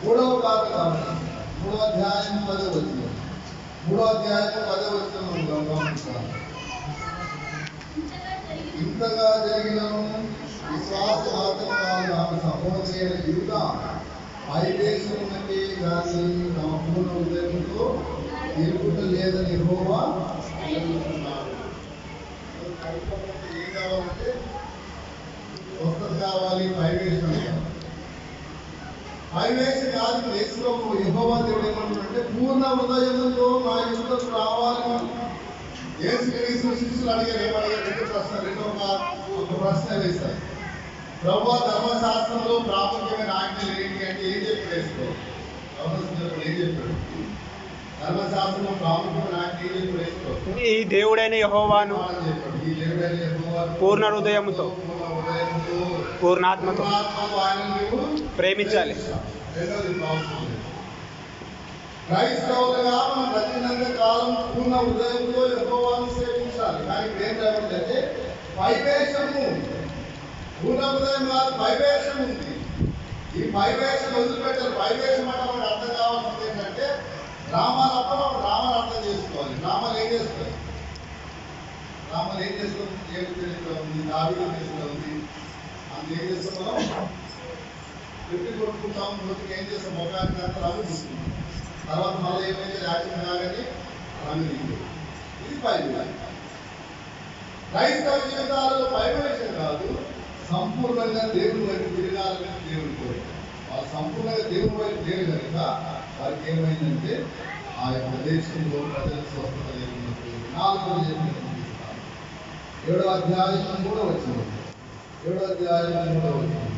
మూడవ కారణం మూడో అధ్యాయం 10వ వచనం. మూడో అధ్యాయం 10వ వచనం గమనించాలి. ఇంతగా జరిగినను విశ్వాసఘాతకురాలు ఆమె సహోదరి అయిన యూదా పైవేషమునకే గాని తమ పూర్ణ హృదయంతో తీర్పుట లేదని యెహోవా చెబుతున్నాడు. ఏం కావాలంటే స్వస్థత కావాలి, పైవేషం కావాలి. పైవేషం కాదు. యేసులో యెహోవా దేవుడు ఏమంటున్నాడంటే పూర్ణ హృదయంతో నా యుద్ధకు రావాలి. యేసుక్రీస్తు శిష్యులు అడిగారు, ఏమడిగారు? ఒక ప్రశ్న వేశారు. ప్రభువా, ధర్మశాస్త్రంలో ప్రాముఖ్యమైన ఆజ్ఞలు ఏంటి అంటే ఏం చెప్పాడు? యేసు ఏం చెప్పాడు? ధర్మశాస్త్రంలో ప్రాముఖ్యమైన ఆజ్ఞ ఏం చెప్పాడు? యేసు ఈ దేవుడైన యెహోవాను చెప్పాడు. ఈ దేవుడైన యెహోవాను పూర్ణ హృదయముతో పూర్ణాత్మతో ఆయనను ప్రేమించాలి. రెండోది క్రైస్తవులుగా మనం బ్రతికినంత కాలం పూర్ణ హృదయంతో యెహోవాను సేవించాలి. కానీ ఇప్పుడు ఏం జరుగుతుందంటే పైవేషము, పూర్ణ హృదయం కాదు, పైవేషం ఉంది. ఈ పైవేషం వదిలిపెట్టాలి. పైవేషం అంటే మనకు అర్థం కావాల్సింది ఏంటంటే డ్రామాలు అర్థం చేసుకోవాలి. డ్రామాలు ఏం చేస్తారు? ఏడు చరిత్ర ఉంది, దావీదు చరిత్ర ఉంది. అందులో ఏం చేస్తాం? మనం పెట్టి కొట్టుకుంటాం, నోటికి ఏం చేస్తాం? ముఖానికి అంతా రంగు తీసుకుంటాం. తర్వాత మళ్ళీ ఏమైతే యాక్షన్ కాగానే రంగు ఇది పైవేషం. క్రైస్తవ జీవితాలలో పైవేషం కాదు, సంపూర్ణంగా దేవుని వైపు తిరగాలని దేవుని కోరిక. వాళ్ళు సంపూర్ణంగా దేవుని వైపు తిరిగి కనుక వారికి ఏమైందంటే ఆ యొక్క దేశంలో ప్రజల స్వస్థత లేకున్నప్పుడు 4వ చెప్పినట్టు 7వ అధ్యాయం 3వ వచనం. 7వ అధ్యాయం 3వ వచనం.